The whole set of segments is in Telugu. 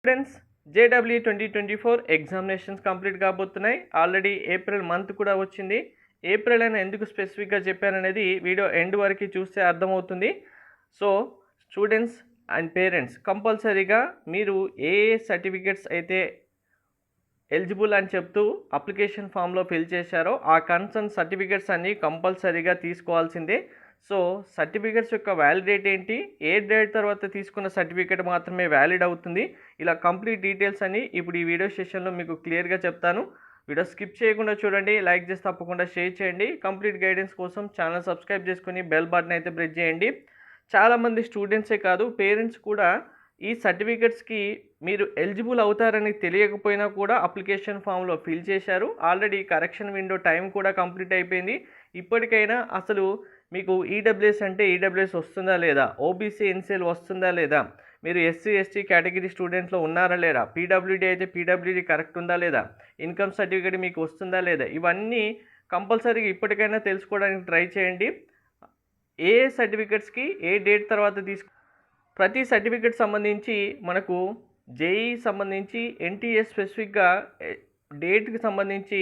స్టూడెంట్స్ జేడబ్ల్యూ 2024 ఎగ్జామినేషన్స్ కంప్లీట్ కాబోతున్నాయి. ఆల్రెడీ ఏప్రిల్ మంత్ కూడా వచ్చింది. ఏప్రిల్ అని ఎందుకు స్పెసిఫిక్గా చెప్పాననేది వీడియో ఎండ్ వరకు చూస్తే అర్థమవుతుంది. సో స్టూడెంట్స్ అండ్ పేరెంట్స్ కంపల్సరీగా మీరు ఏ సర్టిఫికెట్స్ అయితే ఎలిజిబుల్ అని చెప్తూ అప్లికేషన్ ఫామ్లో ఫిల్ చేశారో ఆ కన్సర్న్ సర్టిఫికెట్స్ అన్నీ కంపల్సరీగా తీసుకోవాల్సిందే. సో సర్టిఫికెట్స్ యొక్క వ్యాలిడేట్ ఏంటి, ఏ డేట్ తర్వాత తీసుకున్న సర్టిఫికెట్ మాత్రమే వ్యాలిడ్ అవుతుంది, ఇలా కంప్లీట్ డీటెయిల్స్ అని ఇప్పుడు ఈ వీడియో సెషన్లో మీకు క్లియర్గా చెప్తాను. వీడియో స్కిప్ చేయకుండా చూడండి, లైక్ చేసి తప్పకుండా షేర్ చేయండి. కంప్లీట్ గైడెన్స్ కోసం ఛానల్ సబ్స్క్రైబ్ చేసుకుని బెల్ బటన్ అయితే ప్రెస్ చేయండి. చాలామంది స్టూడెంట్సే కాదు పేరెంట్స్ కూడా ఈ సర్టిఫికెట్స్కి మీరు ఎలిజిబుల్ అవుతారని తెలియకపోయినా కూడా అప్లికేషన్ ఫామ్లో ఫిల్ చేశారు. ఆల్రెడీ కరెక్షన్ విండో టైం కూడా కంప్లీట్ అయిపోయింది. ఇప్పటికైనా అసలు మీకు ఈడబ్ల్యూఎస్ అంటే ఈడబ్ల్యూఎస్ వస్తుందా లేదా, ఓబీసీ ఎన్సీఎల్ వస్తుందా లేదా, మీరు ఎస్సీ ఎస్టీ కేటగిరీ స్టూడెంట్లో ఉన్నారా లేదా, పీడబ్ల్యూడీ అయితే పీడబ్ల్యూడీ కరెక్ట్ ఉందా లేదా, ఇన్కమ్ సర్టిఫికేట్ మీకు వస్తుందా లేదా, ఇవన్నీ కంపల్సరీగా ఇప్పటికైనా తెలుసుకోవడానికి ట్రై చేయండి. ఏ సర్టిఫికెట్స్కి ఏ డేట్ తర్వాత ప్రతి సర్టిఫికెట్ సంబంధించి మనకు జేఈ సంబంధించి ఎన్టీఏ స్పెసిఫిక్గా డేట్కి సంబంధించి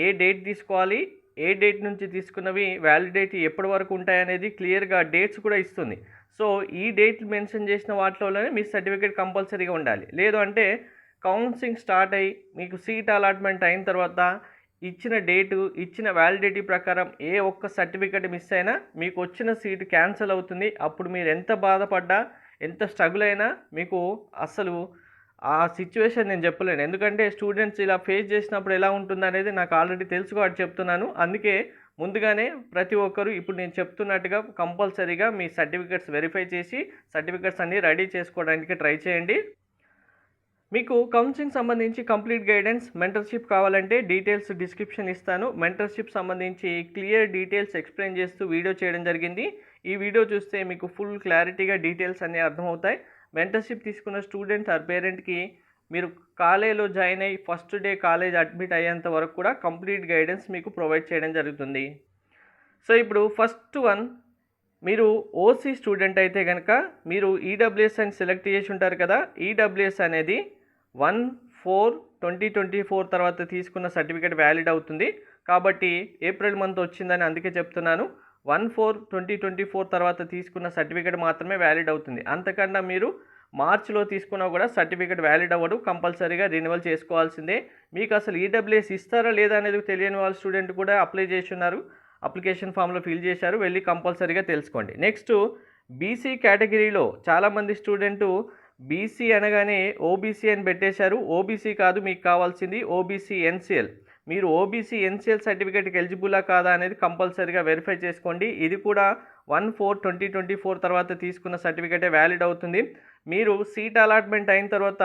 ఏ డేట్ తీసుకోవాలి, ఏ డేట్ నుంచి తీసుకున్నవి వ్యాలిడిటీ ఎప్పటి వరకు ఉంటాయనేది క్లియర్గా డేట్స్ కూడా ఇస్తుంది. సో ఈ డేట్ మెన్షన్ చేసిన వాటిలోనే మీ సర్టిఫికేట్ కంపల్సరీగా ఉండాలి. లేదు అంటే కౌన్సిలింగ్ స్టార్ట్ అయ్యి మీకు సీట్ అలాట్మెంట్ అయిన తర్వాత ఇచ్చిన డేటు ఇచ్చిన వ్యాలిడిటీ ప్రకారం ఏ ఒక్క సర్టిఫికేట్ మిస్ అయినా మీకు వచ్చిన సీటు క్యాన్సిల్ అవుతుంది. అప్పుడు మీరు ఎంత బాధపడ్డా ఎంత స్ట్రగుల్ అయినా మీకు అసలు ఆ సిచ్యువేషన్ నేను చెప్పలేను. ఎందుకంటే స్టూడెంట్స్ ఇలా ఫేస్ చేసినప్పుడు ఎలా ఉంటుంది అనేది నాకు ఆల్రెడీ తెలుసు కాబట్టి చెప్తున్నాను. అందుకే ముందుగానే ప్రతి ఒక్కరు ఇప్పుడు నేను చెప్తున్నట్టుగా కంపల్సరీగా మీ సర్టిఫికెట్స్ వెరిఫై చేసి సర్టిఫికెట్స్ అన్నీ రెడీ చేసుకోవడానికి ట్రై చేయండి. మీకు కౌన్సిలింగ్ సంబంధించి కంప్లీట్ గైడెన్స్ మెంటర్షిప్ కావాలంటే డీటెయిల్స్ డిస్క్రిప్షన్ ఇస్తాను. మెంటర్షిప్ సంబంధించి క్లియర్ డీటెయిల్స్ ఎక్స్ప్లెయిన్ చేస్తూ వీడియో చేయడం జరిగింది. ఈ వీడియో చూస్తే మీకు ఫుల్ క్లారిటీగా డీటెయిల్స్ అన్నీ అర్థమవుతాయి. మెంటర్షిప్ తీసుకున్న స్టూడెంట్ ఆర్ పేరెంట్కి మీరు కాలేజ్లో జాయిన్ అయ్యి ఫస్ట్ డే కాలేజ్ అడ్మిట్ అయ్యేంత వరకు కూడా కంప్లీట్ గైడెన్స్ మీకు ప్రొవైడ్ చేయడం జరుగుతుంది. సో ఇప్పుడు ఫస్ట్ వన్, మీరు ఓసీ స్టూడెంట్ అయితే కనుక మీరు ఈడబ్ల్యూఎస్ అని సెలెక్ట్ చేసి ఉంటారు కదా. ఈడబ్ల్యూఎస్ అనేది 1/4/2024 తర్వాత తీసుకున్న సర్టిఫికేట్ వ్యాలిడ్ అవుతుంది. కాబట్టి ఏప్రిల్ మంత్ వచ్చిందని అందుకే చెప్తున్నాను. 1/4/2024 తర్వాత తీసుకున్న సర్టిఫికేట్ మాత్రమే వ్యాలిడ్ అవుతుంది. అంతకన్నా మీరు మార్చిలో తీసుకున్నా కూడా సర్టిఫికేట్ వ్యాలిడ్ అవ్వదు. కంపల్సరీగా రెన్యువల్ చేసుకోవాల్సిందే. మీకు అసలు ఈడబ్ల్యూఎస్ ఇస్తారా లేదా అనేది తెలియని వాళ్ళ స్టూడెంట్ కూడా అప్లై చేసి ఉన్నారు, అప్లికేషన్ ఫామ్లో ఫిల్ చేశారు, వెళ్ళి కంపల్సరీగా తెలుసుకోండి. నెక్స్ట్ బీసీ కేటగిరీలో చాలామంది స్టూడెంటు బీసీ అనగానే ఓబీసీ అని పెట్టేశారు. ఓబీసీ కాదు, మీకు కావాల్సింది ఓబీసీ ఎన్సీఎల్. మీరు ఓబీసీ ఎన్సీఎల్ సర్టిఫికేట్కి ఎలిజిబులా కాదా అనేది కంపల్సరీగా వెరిఫై చేసుకోండి. ఇది కూడా 1/4/2024 తర్వాత తీసుకున్న సర్టిఫికేటే వ్యాలిడ్ అవుతుంది. మీరు సీట్ అలాట్మెంట్ అయిన తర్వాత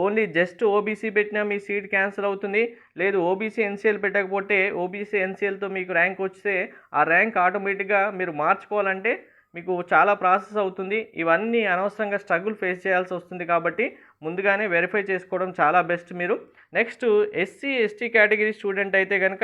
ఓన్లీ జస్ట్ ఓబీసీ పెట్టినా మీ సీట్ క్యాన్సిల్ అవుతుంది. లేదు ఓబీసీ ఎన్సీఎల్ పెట్టకపోతే ఓబీసీ ఎన్సీఎల్తో మీకు ర్యాంక్ వస్తే ఆ ర్యాంక్ ఆటోమేటిక్గా మీరు మార్చుకోవాలంటే మీకు చాలా ప్రాసెస్ అవుతుంది. ఇవన్నీ అనవసరంగా స్ట్రగుల్ ఫేస్ చేయాల్సి వస్తుంది. కాబట్టి ముందుగానే వెరిఫై చేసుకోవడం చాలా బెస్ట్. మీరు next SC ST category student అయితే కనుక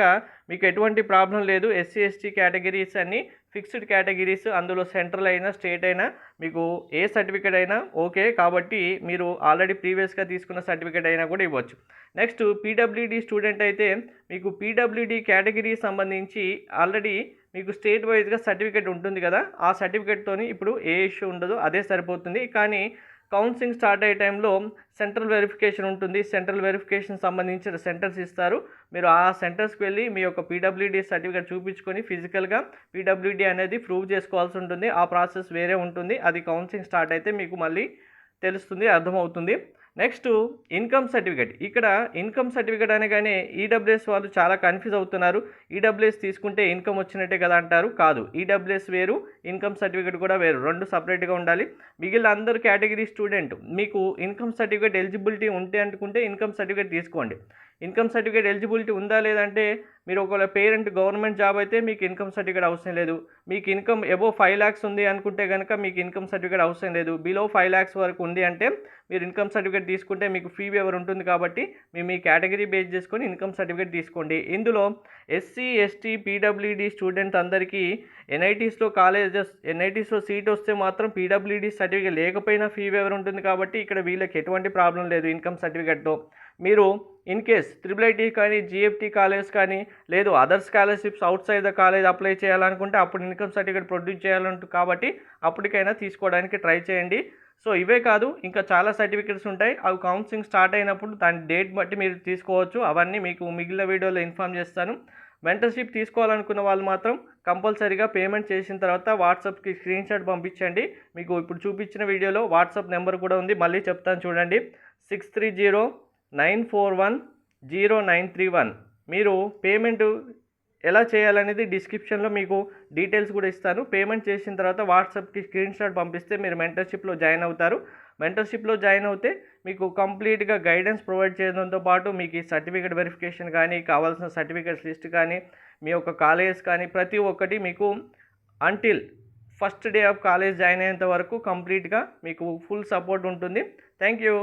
మీకు ఎటువంటి ప్రాబ్లం లేదు. ఎస్సీ ఎస్టీ కేటగిరీస్ అన్నీ ఫిక్స్డ్ కేటగిరీస్, అందులో సెంట్రల్ అయినా స్టేట్ అయినా మీకు ఏ సర్టిఫికేట్ అయినా ఓకే. కాబట్టి మీరు ఆల్రెడీ ప్రీవియస్గా తీసుకున్న సర్టిఫికేట్ అయినా కూడా ఇవ్వచ్చు. నెక్స్ట్ పీడబ్ల్యూడీ స్టూడెంట్ అయితే మీకు పీడబ్ల్యూడీ కేటగిరీ సంబంధించి ఆల్రెడీ మీకు స్టేట్ వైజ్గా సర్టిఫికేట్ ఉంటుంది కదా. ఆ సర్టిఫికేట్తోని ఇప్పుడు ఏ ఇష్యూ ఉండదు, అదే సరిపోతుంది. కానీ కౌన్సిలింగ్ స్టార్ట్ అయ్యే టైంలో సెంట్రల్ వెరిఫికేషన్ ఉంటుంది. సెంట్రల్ వెరిఫికేషన్ సంబంధించిన సెంటర్స్ ఇస్తారు. మీరు ఆ సెంటర్స్కి వెళ్ళి మీ యొక్క పీడబ్ల్యూడీ సర్టిఫికేట్ చూపించుకొని ఫిజికల్గా పీడబ్ల్యూడీ అనేది ప్రూవ్ చేసుకోవాల్సి ఉంటుంది. ఆ ప్రాసెస్ వేరే ఉంటుంది. అది కౌన్సిలింగ్ స్టార్ట్ అయితే మీకు మళ్ళీ తెలుస్తుంది, అర్థమవుతుంది. Next income certificate. ఇక్కడ ఇన్కమ్ సర్టిఫికేట్ అనగానే ఈడబ్ల్యూఎస్ వాళ్ళు చాలా కన్ఫ్యూజ్ అవుతున్నారు. ఈడబ్ల్యూఎస్ తీసుకుంటే ఇన్కమ్ వచ్చినట్టే కదా అంటారు. కాదు, ఈడబ్ల్యూఎస్ వేరు, ఇన్కమ్ సర్టిఫికేట్ కూడా వేరు, రెండు సపరేట్గా ఉండాలి. మిగిలిన అందరు కేటగిరీ స్టూడెంట్ మీకు ఇన్కమ్ సర్టిఫికేట్ ఎలిజిబిలిటీ ఉంటే అనుకుంటే ఇన్కమ్ సర్టిఫికేట్ తీసుకోండి. ఇన్కమ్ సర్టిఫికేట్ ఎలిజిబిలిటీ ఉందా లేదంటే మీరు ఒకవేళ పేరెంట్ గవర్నమెంట్ జాబ్ అయితే మీకు ఇన్కమ్ సర్టిఫికేట్ అవసరం లేదు. మీకు ఇన్కమ్ అబోవ్ 5 lakhs ఉంది అనుకుంటే కనుక మీకు ఇన్కమ్ సర్టిఫికేట్ అవసరం లేదు. బిలో 5 lakhs వరకు ఉంది అంటే మీరు ఇన్కమ్ సర్టిఫికేట్ తీసుకుంటే మీకు ఫీ వేవర్ ఉంటుంది కాబట్టి మీ కేటగిరీ బేస్ చేసుకొని ఇన్కమ్ సర్టిఫికేట్ తీసుకోండి. ఇందులో ఎస్సీ, ఎస్టీ, పీడబ్ల్యూడీ స్టూడెంట్స్ అందరికీ ఎన్ఐటీస్లో సీట్ వస్తే మాత్రం పీడబ్ల్యూడీ సర్టిఫికేట్ లేకపోయినా ఫీ వేవర్ ఉంటుంది కాబట్టి ఇక్కడ వీళ్ళకి ఎటువంటి ప్రాబ్లం లేదు ఇన్కమ్ సర్టిఫికేట్తో. మీరు ఇన్ కేస్ IIIT కానీ, GFT కాలేజ్ కానీ, లేదు other scholarships out side the college apply చేయాలనుకుంటే అప్పుడు ఇన్కమ్ సర్టిఫికేట్ ప్రొడ్యూస్ చేయాలంటూ కాబట్టి అప్పటికైనా తీసుకోవడానికి ట్రై చేయండి. సో ఇవే కాదు ఇంకా చాలా సర్టిఫికేట్స్ ఉంటాయి. అవి కౌన్సిలింగ్ స్టార్ట్ అయినప్పుడు దాని డేట్ బట్టి మీరు తీసుకోవచ్చు. అవన్నీ మీకు మిగిలిన వీడియోలో ఇన్ఫామ్ చేస్తాను. మెంటర్షిప్ తీసుకోవాలనుకున్న వాళ్ళు మాత్రం కంపల్సరీగా పేమెంట్ చేసిన తర్వాత వాట్సాప్కి స్క్రీన్ షాట్ పంపించండి. మీకు ఇప్పుడు చూపించిన వీడియోలో వాట్సాప్ నెంబర్ కూడా ఉంది, మళ్ళీ చెప్తాను చూడండి. 6309410931. మీరు పేమెంట్ ఎలా చేయాలనేది డిస్క్రిప్షన్లో మీకు డీటెయిల్స్ కూడా ఇస్తాను. పేమెంట్ చేసిన తర్వాత వాట్సాప్కి స్క్రీన్ షాట్ పంపిస్తే మీరు మెంటర్షిప్లో జాయిన్ అవుతారు. మెంటర్షిప్లో జాయిన్ అవుతే మీకు కంప్లీట్గా గైడెన్స్ ప్రొవైడ్ చేయడంతో పాటు మీకు ఈ సర్టిఫికేట్ వెరిఫికేషన్ కానీ, కావాల్సిన సర్టిఫికేట్స్ లిస్ట్ కానీ, మీ యొక్క కాలేజెస్ కానీ ప్రతి ఒక్కటి మీకు until first day of college join అయ్యేంత వరకు కంప్లీట్గా మీకు ఫుల్ సపోర్ట్ ఉంటుంది. Thank you.